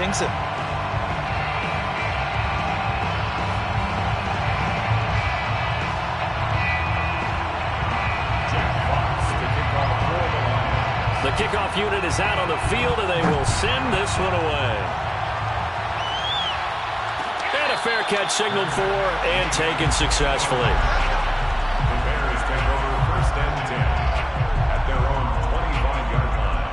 brings him. The kickoff unit is out on the field, and they will send this one away. And a fair catch signaled for and taken successfully. The Bears take over 1st and 10 at their own 25-yard line.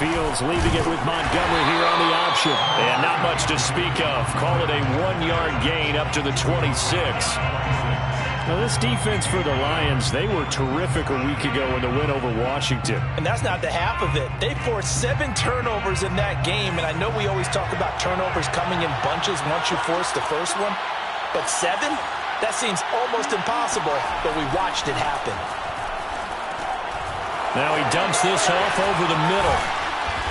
Fields leaving it with Montgomery here on the option. And not much to speak of. Call it a 1-yard gain up to the 26. Now, this defense for the Lions, they were terrific a week ago in the win over Washington. And that's not the half of it. They forced 7 turnovers in that game, and I know we always talk about turnovers coming in bunches once you force the first one, but 7? That seems almost impossible, but we watched it happen. Now he dumps this off over the middle.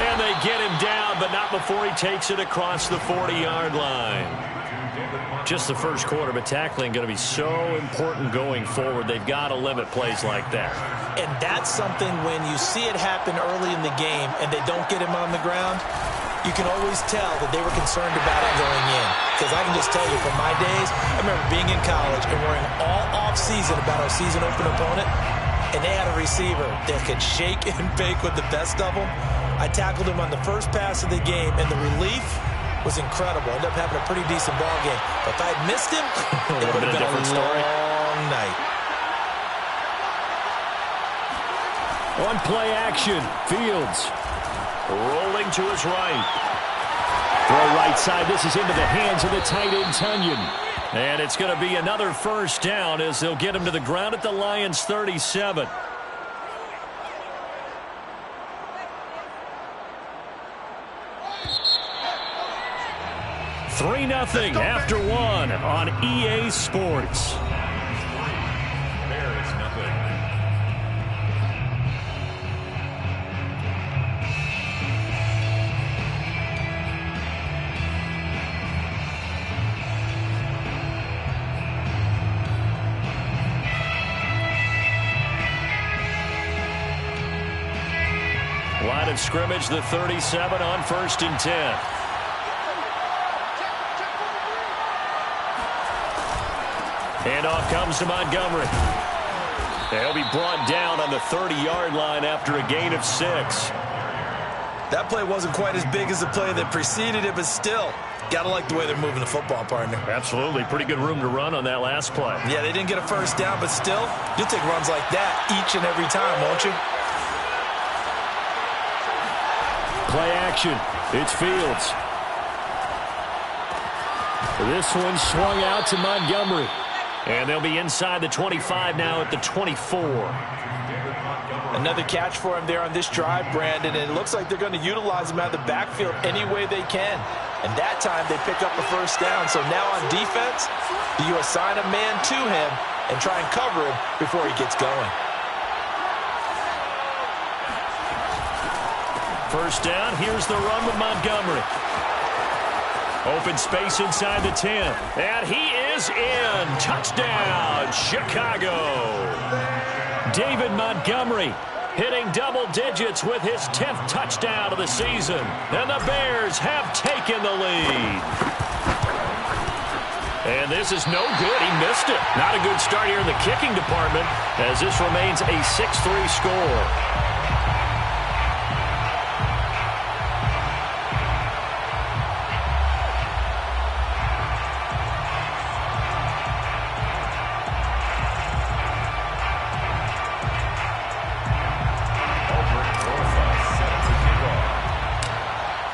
And they get him down, but not before he takes it across the 40-yard line. Just the first quarter, but tackling going to be so important going forward. They've got to limit plays like that. And that's something when you see it happen early in the game and they don't get him on the ground, you can always tell that they were concerned about it going in. Because I can just tell you from my days, I remember being in college and worrying all off-season about our season open opponent, and they had a receiver that could shake and bake with the best of them. I tackled him on the first pass of the game, and the relief was incredible. Ended up having a pretty decent ball game. But if I had missed him, it would have been a long night. On play action, Fields rolling to his right. Throw right side. This is into the hands of the tight end, Tunyon. And it's going to be another first down as they'll get him to the ground at the Lions' 37. 3-0 after 1 on EA Sports. Bears nothing. Line of scrimmage, the 37 on 1st and 10. Handoff comes to Montgomery. He'll be brought down on the 30-yard line after a gain of 6. That play wasn't quite as big as the play that preceded it, but still, got to like the way they're moving the football, partner. Absolutely. Pretty good room to run on that last play. Yeah, they didn't get a first down, but still, you'll take runs like that each and every time, won't you? Play action. It's Fields. This one swung out to Montgomery. And they'll be inside the 25 now at the 24. Another catch for him there on this drive, Brandon, and it looks like they're going to utilize him out of the backfield any way they can. And that time they pick up a first down. So now on defense, do you assign a man to him and try and cover him before he gets going? First down, here's the run with Montgomery. Open space inside the 10. And he is in. Touchdown, Chicago. David Montgomery hitting double digits with his 10th touchdown of the season. And the Bears have taken the lead. And this is no good. He missed it. Not a good start here in the kicking department as this remains a 6-3 score.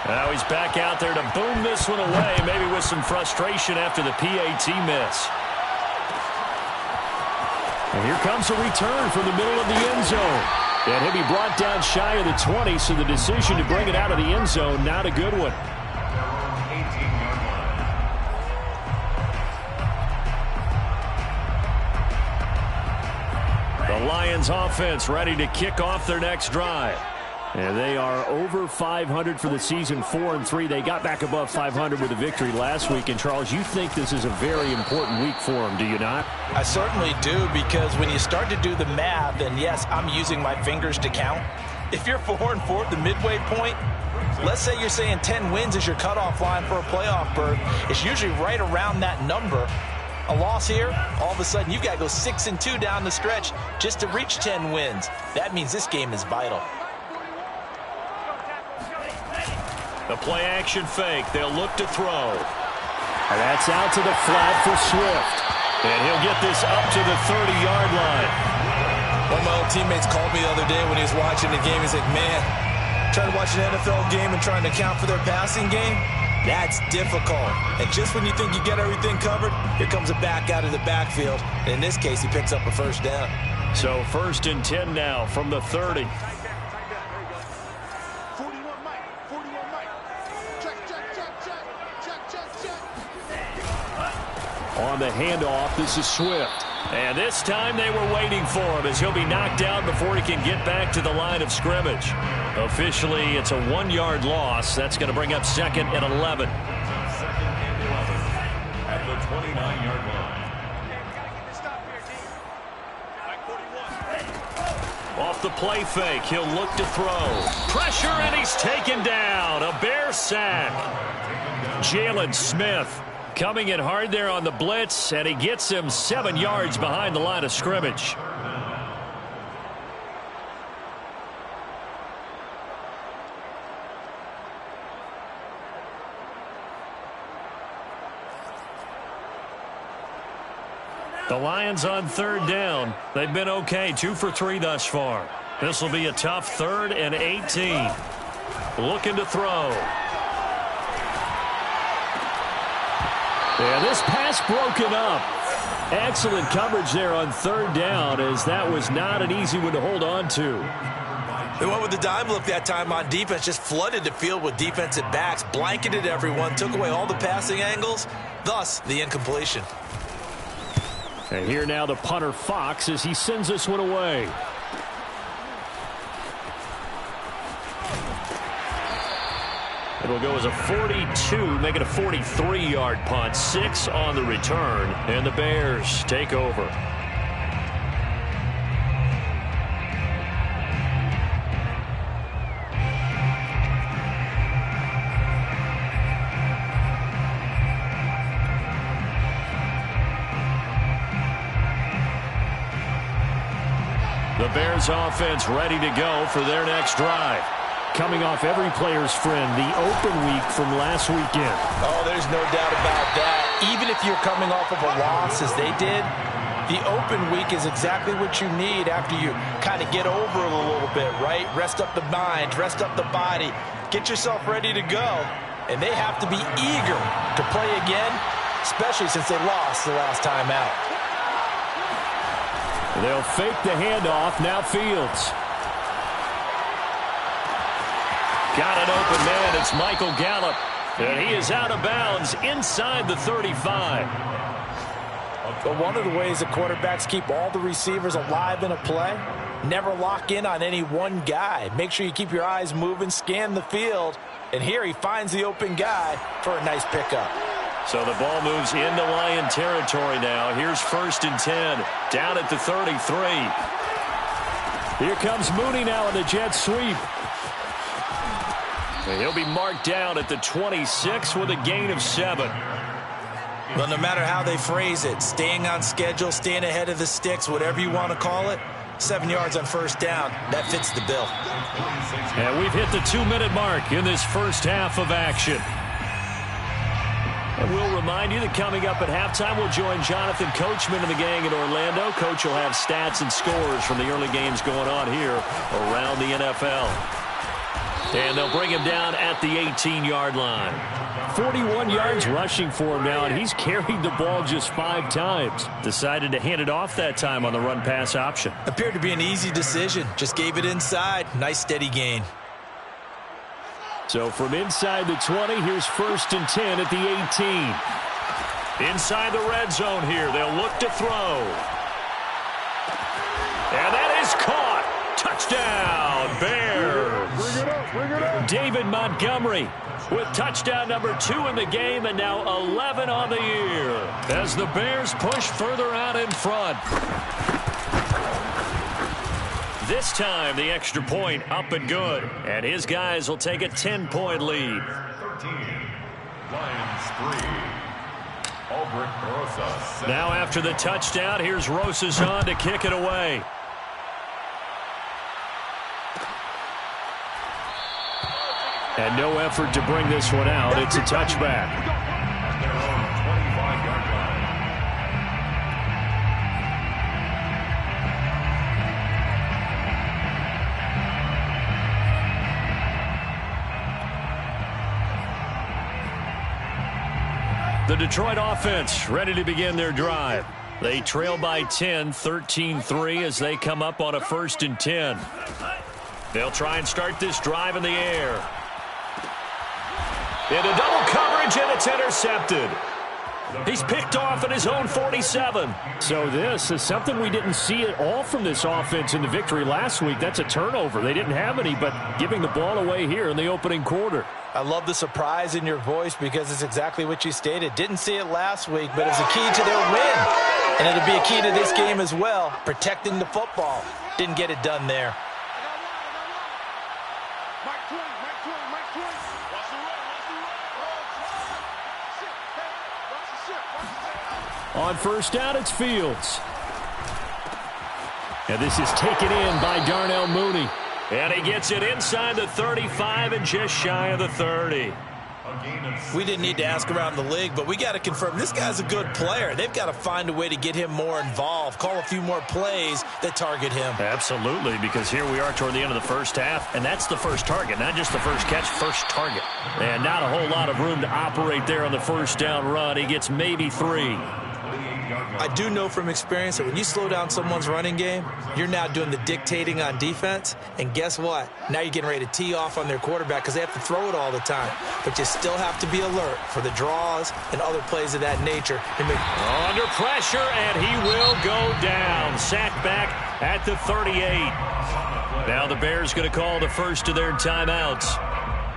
Now he's back out there to boom this one away, maybe with some frustration after the PAT miss. And here comes a return from the middle of the end zone. And he'll be brought down shy of the 20, so the decision to bring it out of the end zone, not a good one. The Lions offense ready to kick off their next drive. And they are over 500 for the season, 4-3. They got back above 500 with a victory last week. And, Charles, you think this is a very important week for them, do you not? I certainly do, because when you start to do the math, and yes, I'm using my fingers to count. If you're 4-4 at the midway point, let's say you're saying 10 wins is your cutoff line for a playoff berth. It's usually right around that number. A loss here, all of a sudden you've got to go 6-2 down the stretch just to reach 10 wins. That means this game is vital. The play-action fake. They'll look to throw. And that's out to the flat for Swift. And he'll get this up to the 30-yard line. One of my old teammates called me the other day when he was watching the game. He's like, man, trying to watch an NFL game and trying to account for their passing game, that's difficult. And just when you think you get everything covered, here comes a back out of the backfield. And in this case, he picks up a first down. So 1st and 10 now from the 30. On the handoff, this is Swift. And this time they were waiting for him as he'll be knocked out before he can get back to the line of scrimmage. Officially, it's a 1-yard loss. That's going to bring up 2nd and 11. 2nd and 11 at the 29-yard line. Off the play fake, he'll look to throw. Pressure, and he's taken down. A Bear sack. Jalen Smith coming in hard there on the blitz, and he gets him 7 yards behind the line of scrimmage. The Lions on 3rd down. They've been okay, 2 for 3 thus far. This will be a tough 3rd and 18. Looking to throw. Yeah, this pass broken up. Excellent coverage there on 3rd down, as that was not an easy one to hold on to. They went with the dime look that time on defense, just flooded the field with defensive backs, blanketed everyone, took away all the passing angles, thus the incompletion. And here now the punter Fox as he sends this one away. It'll go as a 42, make it a 43-yard punt. 6 on the return, and the Bears take over. The Bears offense ready to go for their next drive. Coming off every player's friend, the open week from last weekend. Oh, there's no doubt about that. Even if you're coming off of a loss as they did, the open week is exactly what you need after you kind of get over it a little bit, right? Rest up the mind, rest up the body, get yourself ready to go. And they have to be eager to play again, especially since they lost the last time out. They'll fake the handoff. Now Fields. Got an open man. It's Michael Gallup. And he is out of bounds inside the 35. But one of the ways the quarterbacks keep all the receivers alive in a play, never lock in on any one guy. Make sure you keep your eyes moving, scan the field. And here he finds the open guy for a nice pickup. So the ball moves into Lion territory now. Here's 1st and 10. Down at the 33. Here comes Mooney now in the jet sweep. And he'll be marked down at the 26 with a gain of 7. Well, no matter how they phrase it, staying on schedule, staying ahead of the sticks, whatever you want to call it, 7 yards on 1st down, that fits the bill. And we've hit the 2-minute mark in this first half of action. And we'll remind you that coming up at halftime, we'll join Jonathan Coachman and the gang in Orlando. Coach will have stats and scores from the early games going on here around the NFL. And they'll bring him down at the 18-yard line. 41 yards rushing for him now, and he's carried the ball just 5 times. Decided to hand it off that time on the run-pass option. Appeared to be an easy decision. Just gave it inside. Nice steady gain. So from inside the 20, here's 1st and 10 at the 18. Inside the red zone here, they'll look to throw. And that is David Montgomery with touchdown number 2 in the game and now 11 on the year as the Bears push further out in front. This time the extra point up and good, and his guys will take a 10-point lead. 13, Lions 3. Albrecht Rosas. Now after the touchdown, here's Rosas on to kick it away. And no effort to bring this one out. It's a touchback. At their own 25-yard line. The Detroit offense ready to begin their drive. They trail by 10, 13-3 as they come up on a 1st and 10. They'll try and start this drive in the air. Into double coverage, and it's intercepted. He's picked off at his own 47. So this is something we didn't see at all from this offense in the victory last week. That's a turnover. They didn't have any, but giving the ball away here in the opening quarter. I love the surprise in your voice because it's exactly what you stated. Didn't see it last week, but it's a key to their win. And it'll be a key to this game as well, protecting the football. Didn't get it done there. On 1st down, it's Fields. And this is taken in by Darnell Mooney. And he gets it inside the 35 and just shy of the 30. We didn't need to ask around the league, but we got to confirm this guy's a good player. They've got to find a way to get him more involved, call a few more plays that target him. Absolutely, because here we are toward the end of the first half, and that's the first target, not just the first catch, first target. And not a whole lot of room to operate there on the 1st down run. He gets maybe 3. I do know from experience that when you slow down someone's running game, you're now doing the dictating on defense. And guess what? Now you're getting ready to tee off on their quarterback because they have to throw it all the time. But you still have to be alert for the draws and other plays of that nature. Under pressure, and he will go down. Sacked back at the 38. Now the Bears going to call the first of their timeouts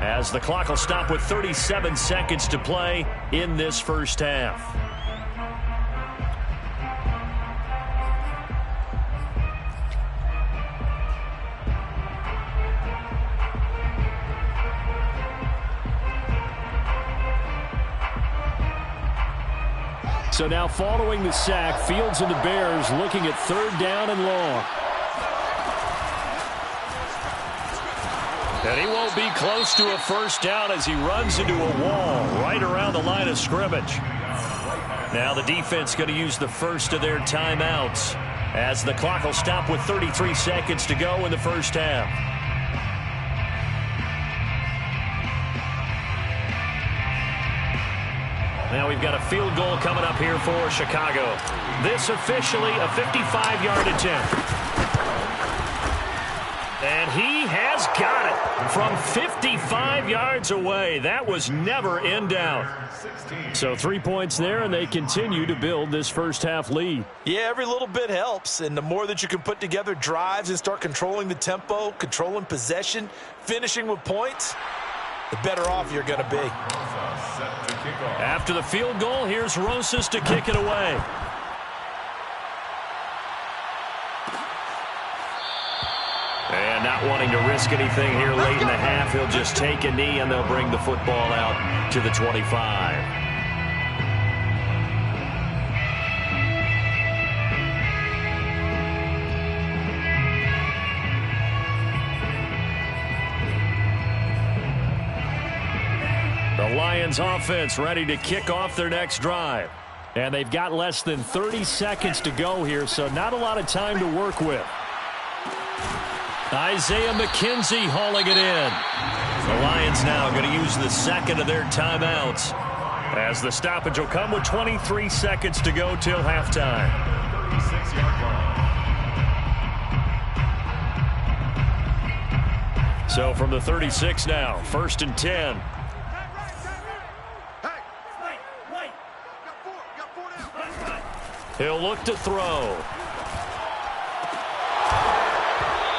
as the clock will stop with 37 seconds to play in this first half. So now following the sack, Fields and the Bears looking at 3rd down and long. And he won't be close to a 1st down as he runs into a wall right around the line of scrimmage. Now the defense going to use the first of their timeouts as the clock will stop with 33 seconds to go in the first half. Now we've got a field goal coming up here for Chicago. This officially a 55-yard attempt. And he has got it from 55 yards away. That was never in doubt. So 3 points there, and they continue to build this first half lead. Yeah, every little bit helps. And the more that you can put together drives and start controlling the tempo, controlling possession, finishing with points, the better off you're going to be. After the field goal, here's Rosas to kick it away. And not wanting to risk anything here late in the half, he'll just take a knee and they'll bring the football out to the 25. The Lions offense ready to kick off their next drive. And they've got less than 30 seconds to go here, so not a lot of time to work with. Isaiah McKenzie hauling it in. The Lions now going to use the second of their timeouts as the stoppage will come with 23 seconds to go till halftime. 36-yard line. So from the 36 now, 1st and 10. He'll look to throw.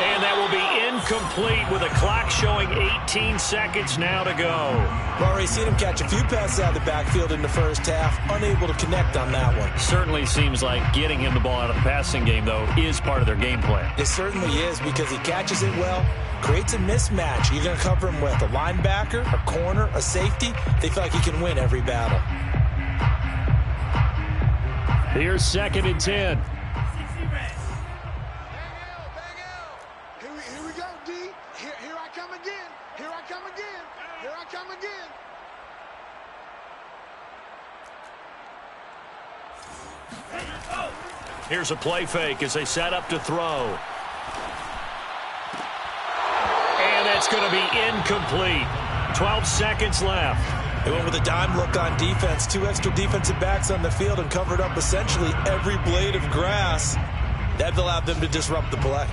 And that will be incomplete with a clock showing 18 seconds now to go. We've already seen him catch a few passes out of the backfield in the first half, unable to connect on that one. Certainly seems like getting him the ball out of the passing game, though, is part of their game plan. It certainly is because he catches it well, creates a mismatch. You're going to cover him with a linebacker, a corner, a safety. They feel like he can win every battle. Here's 2nd and 10. Here we go, D. Here I come again. Here I come again. Here I come again. Here's a play fake as they set up to throw. And that's going to be incomplete. 12 seconds left. They went with a dime look on defense. 2 extra defensive backs on the field and covered up essentially every blade of grass. That allowed them to disrupt the play.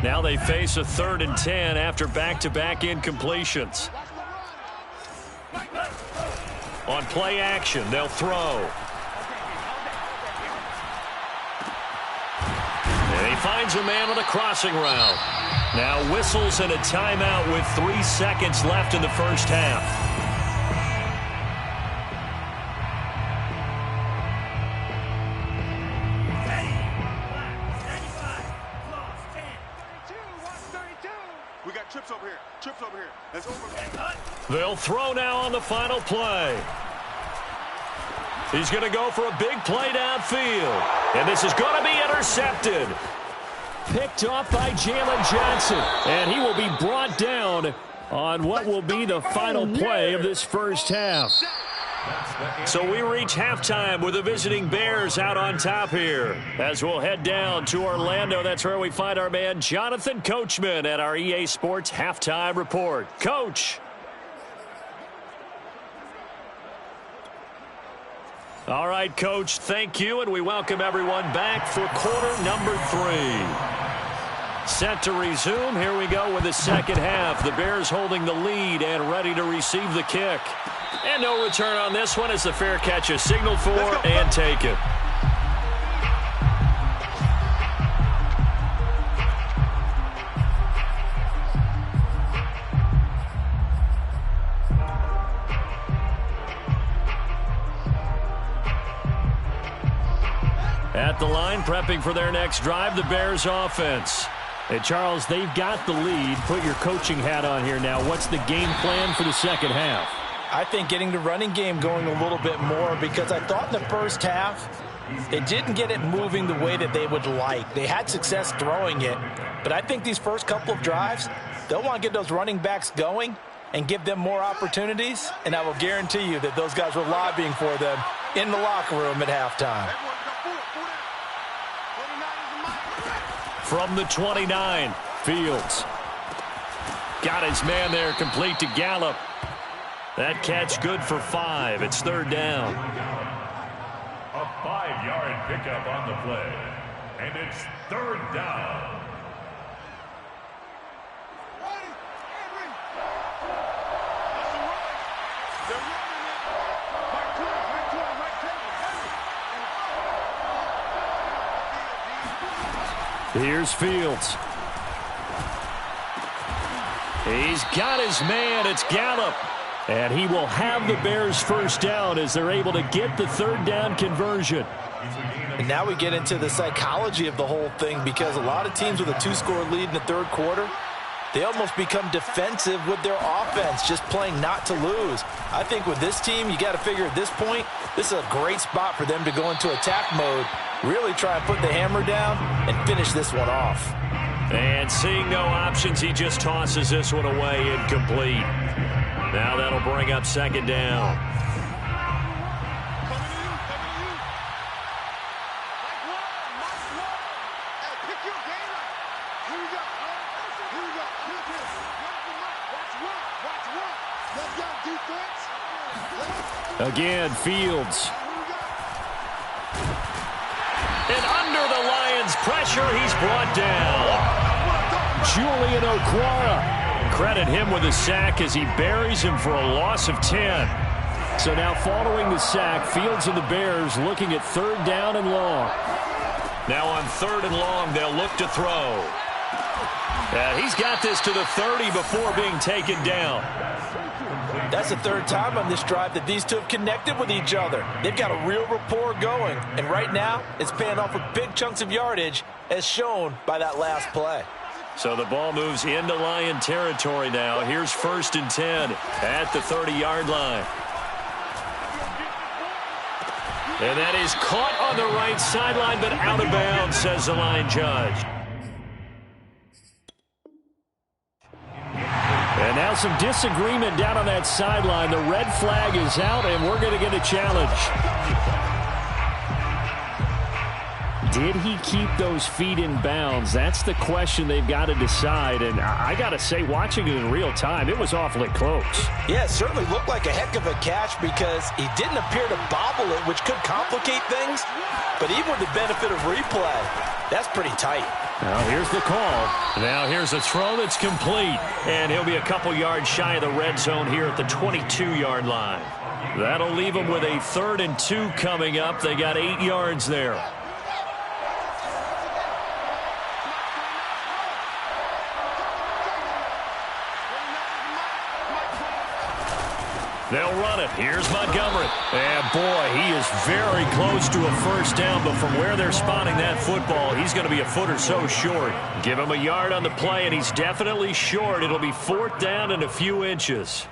Now they face a 3rd and 10 after back-to-back incompletions. On play action, they'll throw. And he finds a man on the crossing route. Now whistles and a timeout with 3 seconds left in the first half. We got trips over here. Trips over here. That's over. They'll throw now on the final play. He's going to go for a big play downfield. And this is going to be intercepted. Picked off by Jalen Johnson. And he will be brought down on what will be the final play of this first half. So we reach halftime with the visiting Bears out on top here. As we'll head down to Orlando, that's where we find our man Jonathan Coachman at our EA Sports Halftime Report. Coach. All right, Coach, thank you, and we welcome everyone back for quarter number 3. Set to resume. Here we go with the second half. The Bears holding the lead and ready to receive the kick. And no return on this one as the fair catch is signaled for and taken. At the line, prepping for their next drive, the Bears offense. Hey, Charles, they've got the lead. Put your coaching hat on here now. What's the game plan for the second half? I think getting the running game going a little bit more because I thought in the first half they didn't get it moving the way that they would like. They had success throwing it, but I think these first couple of drives, they'll want to get those running backs going and give them more opportunities, and I will guarantee you that those guys were lobbying for them in the locker room at halftime. From the 29, Fields. Got his man there, complete to Gallup. That catch good for 5. It's 3rd down. A 5-yard pickup on the play. And it's 3rd down. Here's Fields. He's got his man. It's Gallup. And he will have the Bears first down as they're able to get the 3rd down conversion. And now we get into the psychology of the whole thing because a lot of teams with a 2-score lead in the third quarter, they almost become defensive with their offense, just playing not to lose. I think with this team, you got to figure at this point, this is a great spot for them to go into attack mode, really try and put the hammer down and finish this one off. And seeing no options, he just tosses this one away, incomplete. Now that'll bring up 2nd down. Again, Fields. And under the Lions' pressure, he's brought down. Julian Okwara credit him with a sack as he buries him for a loss of 10. So now following the sack, Fields and the Bears looking at 3rd down and long. Now on 3rd and long, they'll look to throw. And he's got this to the 30 before being taken down. That's the 3rd time on this drive that these two have connected with each other. They've got a real rapport going. And right now, it's paying off with big chunks of yardage, as shown by that last play. So the ball moves into Lion territory now. Here's 1st and 10 at the 30-yard line. And that is caught on the right sideline, but out of bounds, says the line judge. And now some disagreement down on that sideline. The red flag is out, and we're going to get a challenge. Did he keep those feet in bounds? That's the question they've got to decide. And I got to say, watching it in real time, it was awfully close. Yeah, it certainly looked like a heck of a catch because he didn't appear to bobble it, which could complicate things. But even with the benefit of replay, that's pretty tight. Now here's the call. Now here's a throw that's complete. And he'll be a couple yards shy of the red zone here at the 22-yard line. That'll leave him with a 3rd and 2 coming up. They got 8 yards there. They'll run it. Here's Montgomery. And, boy, he is very close to a 1st down, but from where they're spotting that football, he's going to be a foot or so short. Give him a yard on the play, and he's definitely short. It'll be 4th down and a few inches.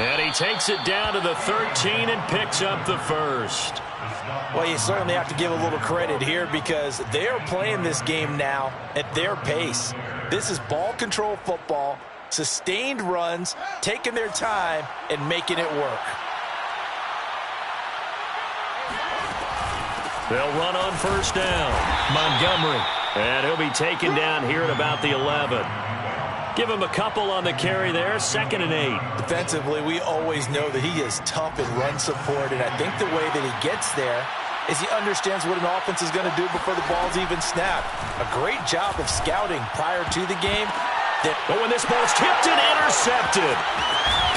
And he takes it down to the 13 and picks up the 1st. Well, you certainly have to give a little credit here because they are playing this game now at their pace. This is ball control football, sustained runs, taking their time, and making it work. They'll run on 1st down. Montgomery. And he'll be taken down here at about the 11. Give him a couple on the carry there, 2nd and 8. Defensively, we always know that he is tough in run support, and I think the way that he gets there is he understands what an offense is going to do before the ball's even snapped. A great job of scouting prior to the game. But when this ball's tipped and intercepted,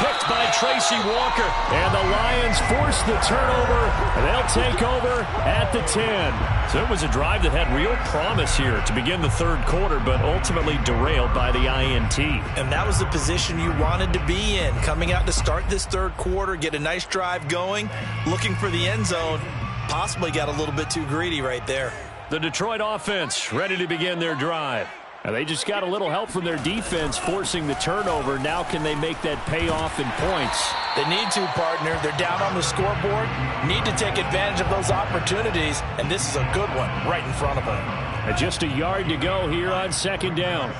picked by Tracy Walker. And the Lions force the turnover, and they'll take over at the 10. So it was a drive that had real promise here to begin the 3rd quarter, but ultimately derailed by the INT. And that was the position you wanted to be in, coming out to start this 3rd quarter, get a nice drive going, looking for the end zone. Possibly got a little bit too greedy right there. The Detroit offense ready to begin their drive. And they just got a little help from their defense forcing the turnover. Now can they make that pay off in points? They need to, partner. They're down on the scoreboard. Need to take advantage of those opportunities, and this is a good one right in front of them. And just a yard to go here on 2nd down.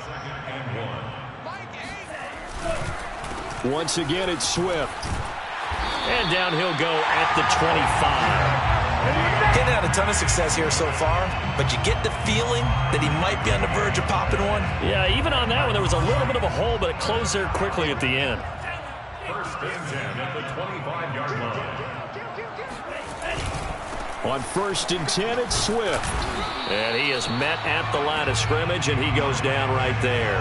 Once again, it's Swift. And down he'll go at the 25. Getting out a ton of success here so far, but you get the feeling that he might be on the verge of popping one. Yeah, even on that one, there was a little bit of a hole, but it closed there quickly at the end. 1st and 10 at the 25-yard line. On 1st and 10, it's Swift. And he is met at the line of scrimmage, and he goes down right there.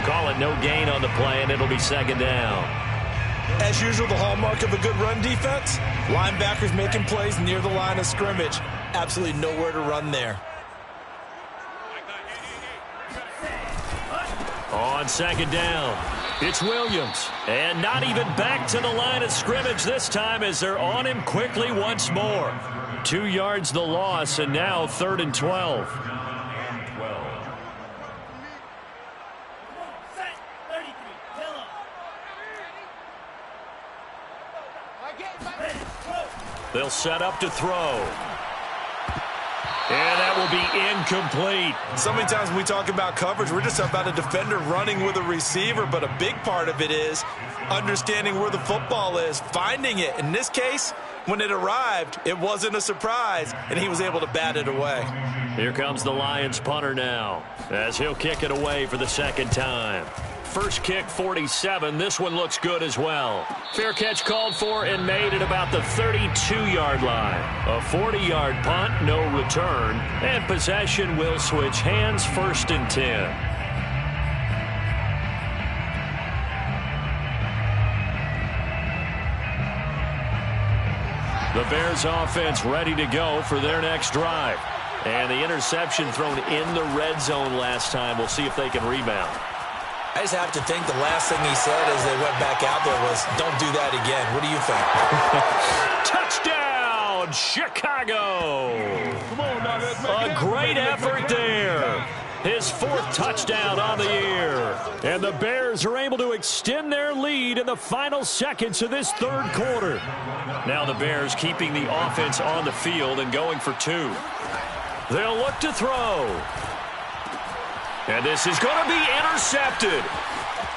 Call it no gain on the play, and it'll be 2nd down. As usual, the hallmark of a good run defense, linebackers making plays near the line of scrimmage. Absolutely nowhere to run there. On 2nd down, it's Williams. And not even back to the line of scrimmage this time as they're on him quickly once more. 2 yards the loss, and now 3rd and 12. They'll set up to throw. And that will be incomplete. So many times when we talk about coverage, we're just about a defender running with a receiver, but a big part of it is understanding where the football is, finding it. In this case, when it arrived, it wasn't a surprise, and he was able to bat it away. Here comes the Lions punter now, as he'll kick it away for the second time. First kick, 47. This one looks good as well. Fair catch called for and made at about the 32-yard line. A 40-yard punt, no return, and possession will switch hands, 1st and 10. The Bears offense ready to go for their next drive. And the interception thrown in the red zone last time. We'll see if they can rebound. I just have to think the last thing he said as they went back out there was, don't do that again. What do you think? Touchdown, Chicago! A great effort there. His 4th touchdown on the year. And the Bears are able to extend their lead in the final seconds of this 3rd quarter. Now the Bears keeping the offense on the field and going for 2. They'll look to throw. And this is going to be intercepted.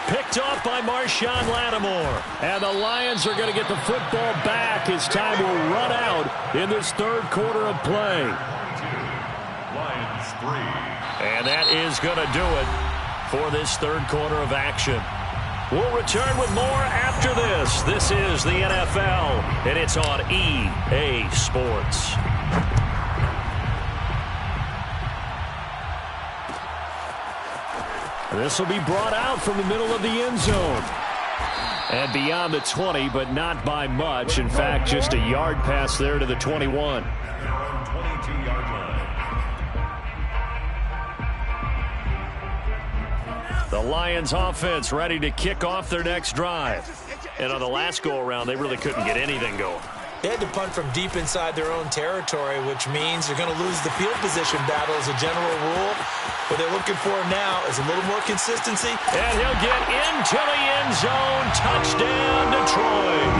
Picked off by Marshawn Lattimore. And the Lions are going to get the football back as time will run out in this 3rd quarter of play. Lions 3. And that is going to do it for this 3rd quarter of action. We'll return with more after this. This is the NFL, and it's on EA Sports. This will be brought out from the middle of the end zone. And beyond the 20, but not by much. In fact, just a yard pass there to the 21. 22-yard line. The Lions offense ready to kick off their next drive. And on the last go-around, they really couldn't get anything going. They had to punt from deep inside their own territory, which means they're going to lose the field position battle as a general rule. What they're looking for now is a little more consistency. And he'll get into the end zone. Touchdown, Detroit.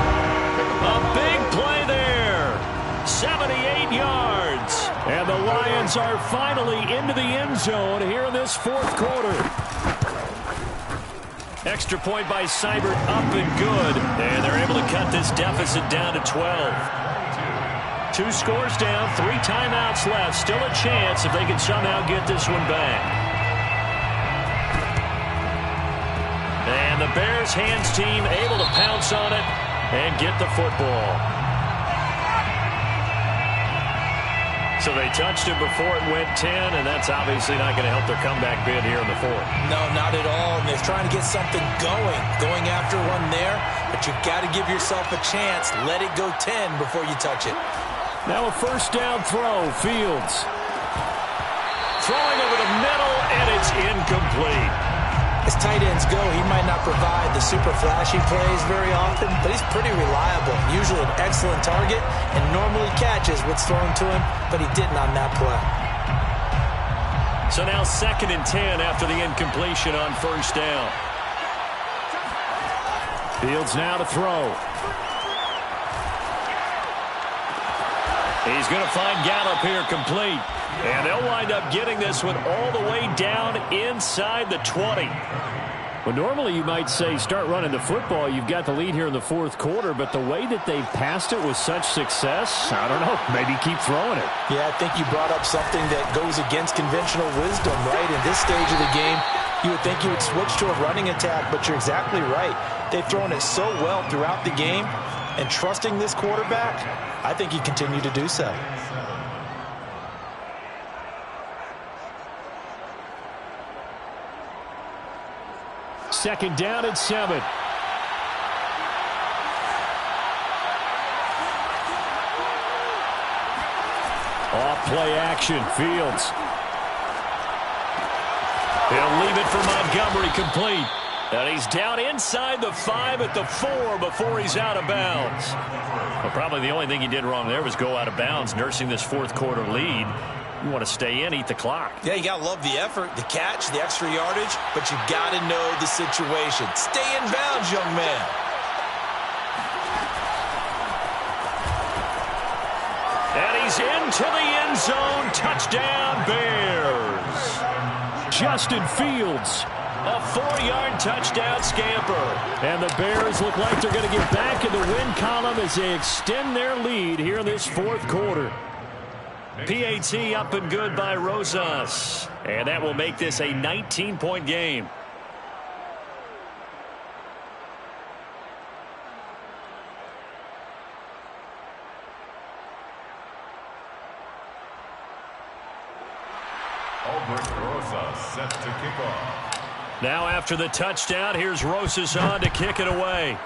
A big play there. 78 yards. And the Lions are finally into the end zone here in this 4th quarter. Extra point by Seibert, up and good. And they're able to cut this deficit down to 12. 2 scores down, 3 timeouts left. Still a chance if they can somehow get this one back. And the Bears hands team able to pounce on it and get the football. So they touched it before it went 10, and that's obviously not going to help their comeback bid here in the 4th. No, not at all. And they're trying to get something going after one there. But you've got to give yourself a chance. Let it go 10 before you touch it. Now a 1st down throw. Fields. Throwing over the middle, and it's incomplete. As tight ends go, he might not provide the super flashy plays very often, but he's pretty reliable. Usually an excellent target and normally catches what's thrown to him, but he didn't on that play. So now 2nd and 10 after the incompletion on 1st down. Fields now to throw. He's going to find Gallup here complete. And they'll wind up getting this one all the way down inside the 20. Well, normally you might say start running the football. You've got the lead here in the 4th quarter, but the way that they've passed it with such success, I don't know, maybe keep throwing it. Yeah, I think you brought up something that goes against conventional wisdom, right? In this stage of the game, you would think you would switch to a running attack, but you're exactly right. They've thrown it so well throughout the game, and trusting this quarterback, I think he continued to do so. Second down at 7. Off play action. Fields. He'll leave it for Montgomery complete. And he's down inside the 5 at the 4 before he's out of bounds. Well, probably the only thing he did wrong there was go out of bounds, nursing this 4th quarter lead. You want to stay in, eat the clock. Yeah, you got to love the effort, the catch, the extra yardage, but you got to know the situation. Stay in bounds, young man. And he's into the end zone. Touchdown, Bears. Justin Fields. A 4-yard touchdown scamper. And the Bears look like they're going to get back in the win column as they extend their lead here in this 4th quarter. PAT up and good by Rosas. And that will make this a 19-point game. Albert Rosas set to kick off. Now after the touchdown, here's Rosas on to kick it away.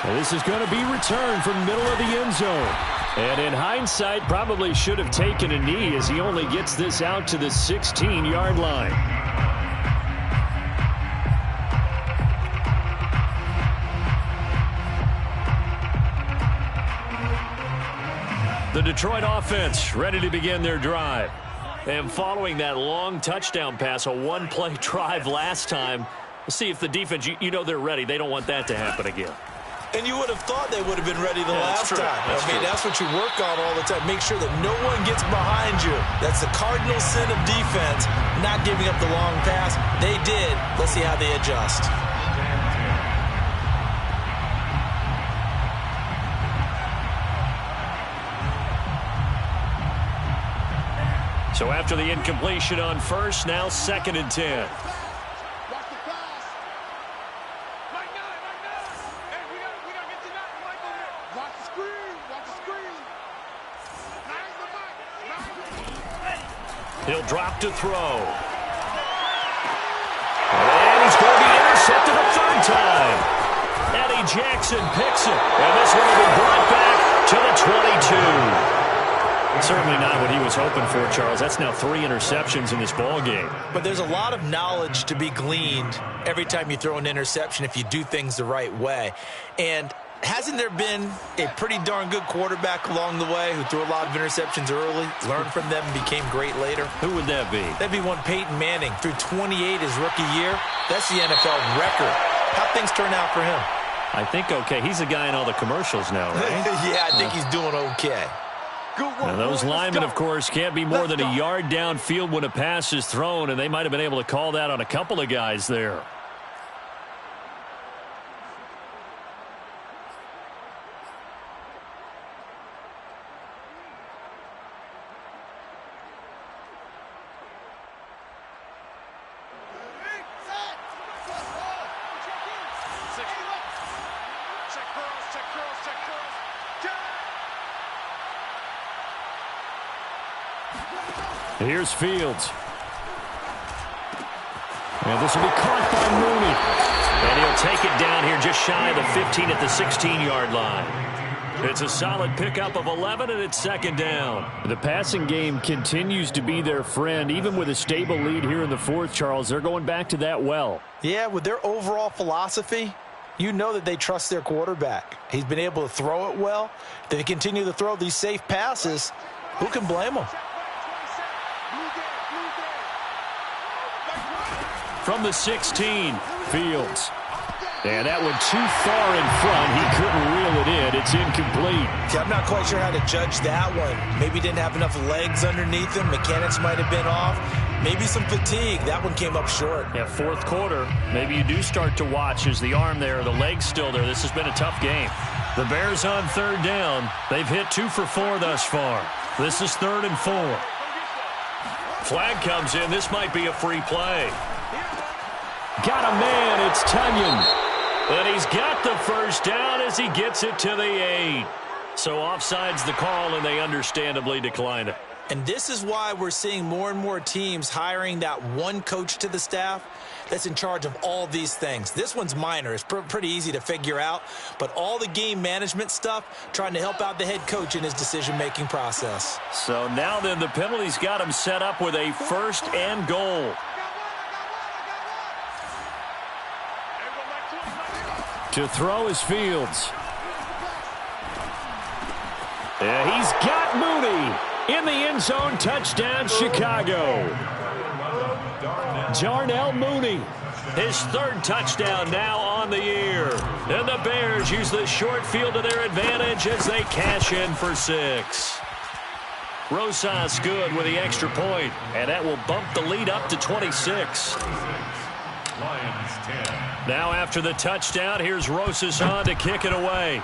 And this is going to be returned from middle of the end zone. And in hindsight, probably should have taken a knee as he only gets this out to the 16-yard line. The Detroit offense ready to begin their drive. And following that long touchdown pass, a one-play drive last time, we'll see if the defense, you know they're ready. They don't want that to happen again. And you would have thought they would have been ready the last time. That's what you work on all the time. Make sure that no one gets behind you. That's the cardinal sin of defense, not giving up the long pass. They did. Let's see how they adjust. So after the incompletion on first, now 2nd and 10. He'll drop to throw. And he's going to be intercepted a third time. Eddie Jackson picks it. And this one will be brought back to the 22. Certainly not what he was hoping for, Charles. That's now 3 interceptions in this ball game. But there's a lot of knowledge to be gleaned every time you throw an interception if you do things the right way. And hasn't there been a pretty darn good quarterback along the way who threw a lot of interceptions early, learned from them, and became great later? Who would that be? That'd be one Peyton Manning. Threw 28 his rookie year. That's the NFL record. How'd things turn out for him? I think okay. He's a guy in all the commercials now, right? Yeah, I think he's doing okay. Now those linemen, of course, can't be more than a yard downfield when a pass is thrown, and they might have been able to call that on a couple of guys there. Here's Fields. And this will be caught by Mooney. And he'll take it down here just shy of the 15 at the 16-yard line. It's a solid pickup of 11, and it's 2nd down. The passing game continues to be their friend. Even with a stable lead here in the 4th, Charles, they're going back to that well. Yeah, with their overall philosophy, you know that they trust their quarterback. He's been able to throw it well. They continue to throw these safe passes. Who can blame them? From the 16, Fields. And that one too far in front. He couldn't reel it in. It's incomplete. See, I'm not quite sure how to judge that one. Maybe he didn't have enough legs underneath him. Mechanics might have been off. Maybe some fatigue. That one came up short. Yeah, 4th quarter. Maybe you do start to watch. Is the arm there, the leg's still there? This has been a tough game. The Bears on 3rd down. They've hit 2 for 4 thus far. This is 3rd and 4. Flag comes in. This might be a free play. Got a man. It's Tunyon. And he's got the first down as he gets it to the 8. So offside's the call, and they understandably decline it. And this is why we're seeing more and more teams hiring that one coach to the staff that's in charge of all these things. This one's minor. It's pretty easy to figure out. But all the game management stuff, trying to help out the head coach in his decision-making process. So now then, the penalty's got him set up with a 1st and goal. To throw is Fields. Yeah, he's got Mooney in the end zone. Touchdown, Chicago. Darnell Mooney. His 3rd touchdown now on the year. And the Bears use the short field to their advantage as they cash in for 6. Rosas good with the extra point, and that will bump the lead up to 26. Lions 10. Now after the touchdown, here's Rosas on to kick it away.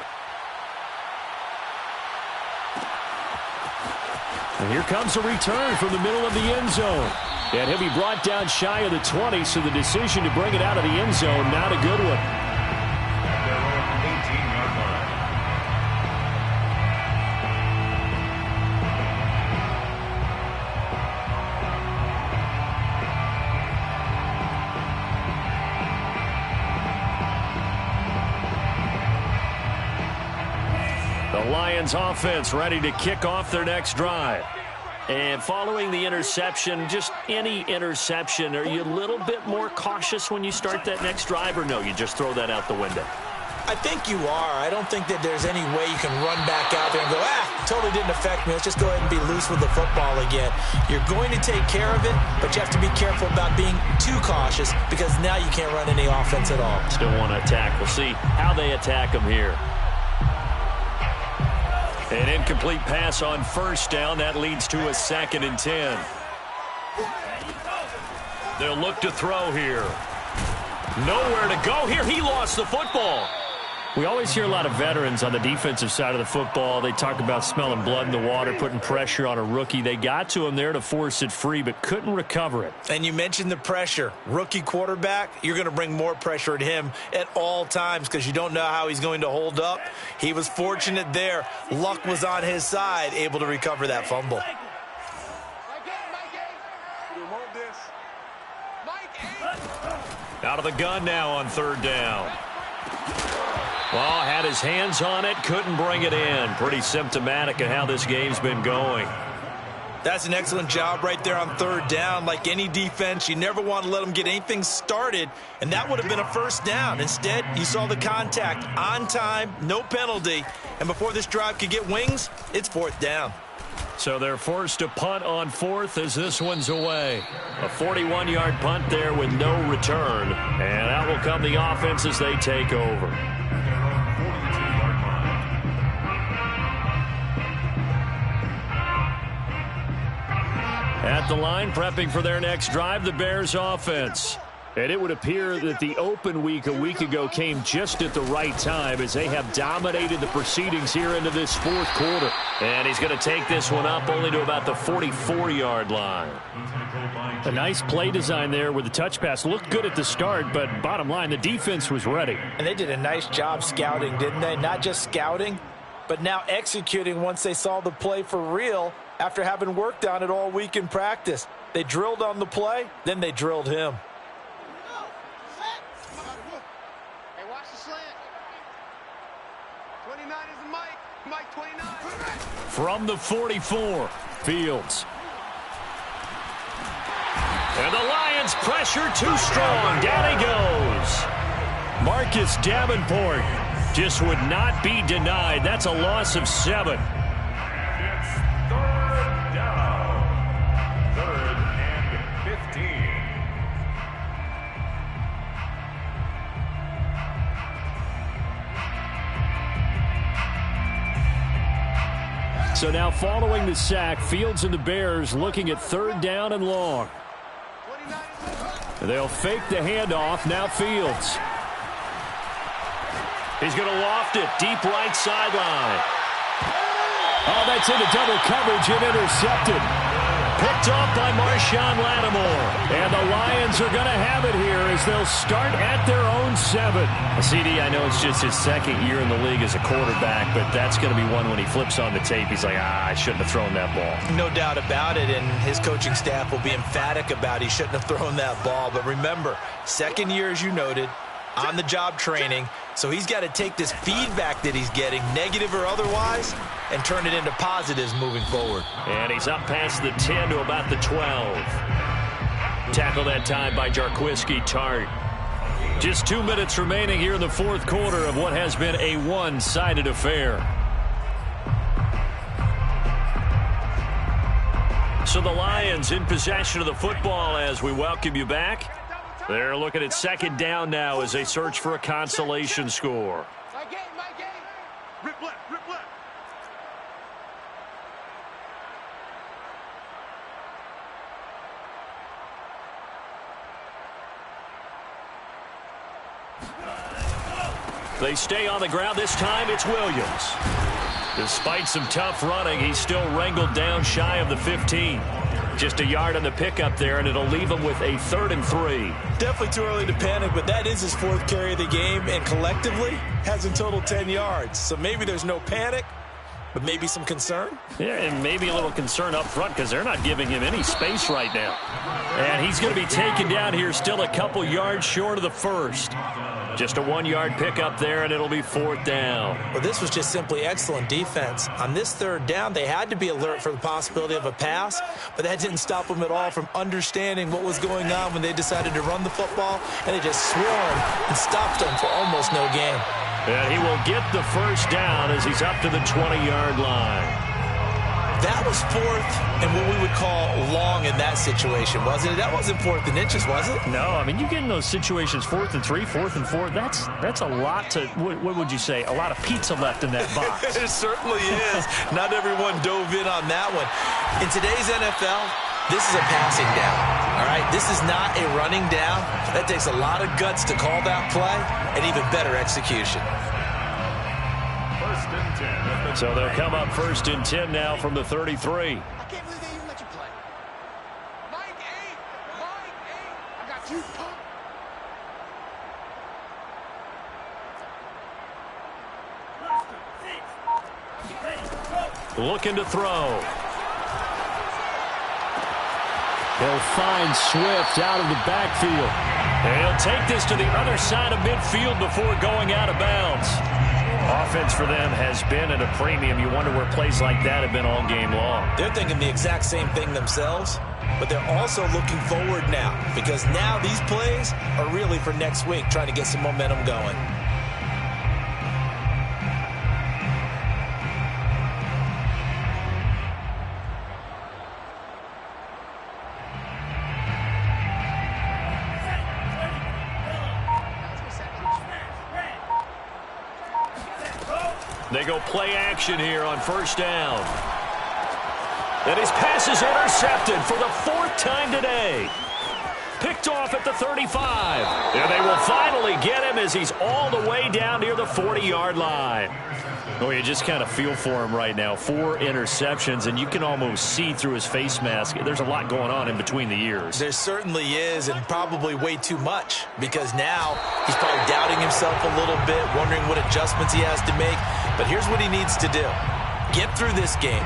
And here comes a return from the middle of the end zone. And he'll be brought down shy of the 20, so the decision to bring it out of the end zone, not a good one. At their own 18-yard line. The Lions offense ready to kick off their next drive. And following the interception, just any interception, are you a little bit more cautious when you start that next drive, or no, you just throw that out the window? I think you are. I don't think that there's any way you can run back out there and go, totally didn't affect me. Let's just go ahead and be loose with the football again. You're going to take care of it, but you have to be careful about being too cautious because now you can't run any offense at all. Still want to attack. We'll see how they attack them here. An incomplete pass on first down. That leads to a 2nd and 10. They'll look to throw here. Nowhere to go here. He lost the football. We always hear a lot of veterans on the defensive side of the football. They talk about smelling blood in the water, putting pressure on a rookie. They got to him there to force it free, but couldn't recover it. And you mentioned the pressure. Rookie quarterback, you're going to bring more pressure at him at all times because you don't know how he's going to hold up. He was fortunate there. Luck was on his side, able to recover that fumble. Out of the gun now on 3rd down. Well, had his hands on it, couldn't bring it in. Pretty symptomatic of how this game's been going. That's an excellent job right there on 3rd down. Like any defense, you never want to let them get anything started, and that would have been a 1st down. Instead, you saw the contact on time, no penalty, and before this drive could get wings, it's 4th down. So they're forced to punt on 4th as this one's away. A 41-yard punt there with no return. And out will come the offense as they take over. At the line, prepping for their next drive, the Bears offense. And it would appear that the open week a week ago came just at the right time as they have dominated the proceedings here into this 4th quarter. And he's going to take this one up only to about the 44-yard line. A nice play design there with the touch pass. Looked good at the start, but bottom line, the defense was ready. And they did a nice job scouting, didn't they? Not just scouting, but now executing once they saw the play for real after having worked on it all week in practice. They drilled on the play, then they drilled him. From the 44, Fields. And the Lions pressure too strong. Down he goes. Marcus Davenport just would not be denied. That's a loss of 7. It's 3rd down. 3rd and 15. So now following the sack, Fields and the Bears looking at 3rd down and long. They'll fake the handoff. Now Fields. He's going to loft it deep right sideline. Oh, that's into double coverage and intercepted. Picked off by Marshawn Lattimore. And the Lions are going to have it here as they'll start at their own 7. CD, I know it's just his 2nd year in the league as a quarterback, but that's going to be one when he flips on the tape. He's like, I shouldn't have thrown that ball. No doubt about it, and his coaching staff will be emphatic about he shouldn't have thrown that ball. But remember, 2nd year, as you noted, on-the-job training, so he's got to take this feedback that he's getting, negative or otherwise, and turn it into positives moving forward. And he's up past the 10 to about the 12. Tackle that time by Jarquiski Tart. Just 2 minutes remaining here in the 4th quarter of what has been a one-sided affair. So the Lions in possession of the football as we welcome you back. They're looking at 2nd down now as they search for a consolation score. My game. Rip left. They stay on the ground. This time it's Williams. Despite some tough running, he's still wrangled down shy of the 15. Just a yard on the pickup there, and it'll leave him with a 3rd and 3. Definitely too early to panic, but that is his 4th carry of the game, and collectively has in total 10 yards. So maybe there's no panic, but maybe some concern. Yeah, and maybe a little concern up front because they're not giving him any space right now. And he's going to be taken down here still a couple yards short of the 1st. Just a 1-yard pickup there, and it'll be 4th down. Well, this was just simply excellent defense. On this 3rd down, they had to be alert for the possibility of a pass, but that didn't stop them at all from understanding what was going on when they decided to run the football, and they just swarmed and stopped them for almost no gain. And he will get the 1st down as he's up to the 20-yard line. That was 4th and what we would call long in that situation, wasn't it? That wasn't 4th and inches, was it? No, I mean, you get in those situations 4th and 3, 4th and 4. That's a lot to, what would you say, a lot of pizza left in that box. It certainly is. Not everyone dove in on that one. In today's NFL, this is a passing down, all right? This is not a running down. That takes a lot of guts to call that play and even better execution. So they'll come up 1st and 10 now from the 33. I can't believe they even let you play. Mike 8. I got you. Looking to throw. He'll find Swift out of the backfield. And he'll take this to the other side of midfield before going out of bounds. Offense for them has been at a premium. You wonder where plays like that have been all game long. They're thinking the exact same thing themselves, but they're also looking forward now because now these plays are really for next week, trying to get some momentum going. They go play action here on 1st down. And his pass is intercepted for the 4th time today. Picked off at the 35. And they will finally get him as he's all the way down near the 40-yard line. Oh, you just kind of feel for him right now. 4 interceptions, and you can almost see through his face mask. There's a lot going on in between the ears. There certainly is, and probably way too much, because now he's probably doubting himself a little bit, wondering what adjustments he has to make. But here's what he needs to do. Get through this game.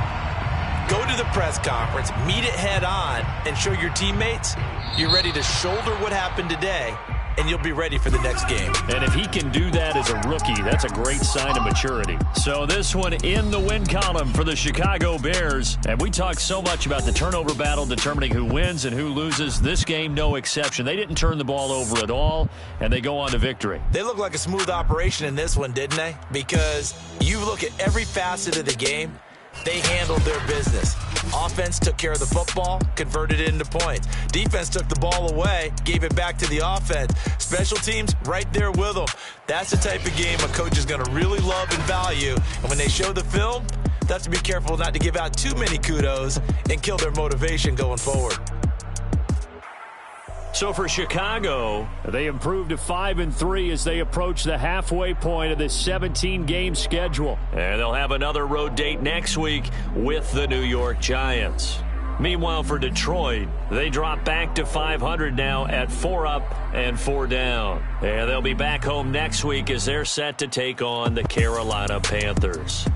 Go to the press conference, meet it head on, and show your teammates you're ready to shoulder what happened today, and you'll be ready for the next game. And if he can do that as a rookie, that's a great sign of maturity. So this one in the win column for the Chicago Bears. And we talked so much about the turnover battle determining who wins and who loses. This game, no exception. They didn't turn the ball over at all, and they go on to victory. They look like a smooth operation in this one, didn't they? Because you look at every facet of the game, they handled their business. Offense took care of the football, converted it into points. Defense took the ball away, gave it back to the offense. Special teams right there with them. That's the type of game a coach is going to really love and value. And when they show the film, they have to be careful not to give out too many kudos and kill their motivation going forward. So for Chicago, they improved to 5-3 as they approach the halfway point of this 17-game schedule. And they'll have another road date next week with the New York Giants. Meanwhile, for Detroit, they drop back to 500 now at 4 up and 4 down. And they'll be back home next week as they're set to take on the Carolina Panthers.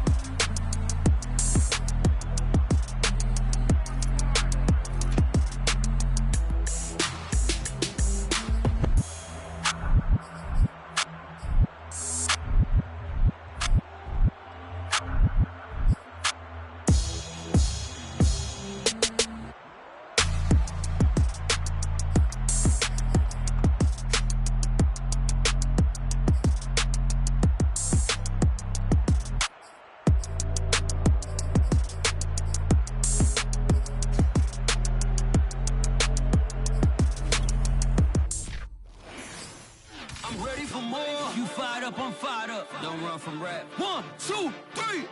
I'm fired up. Don't run from rap. 1, 2, 3.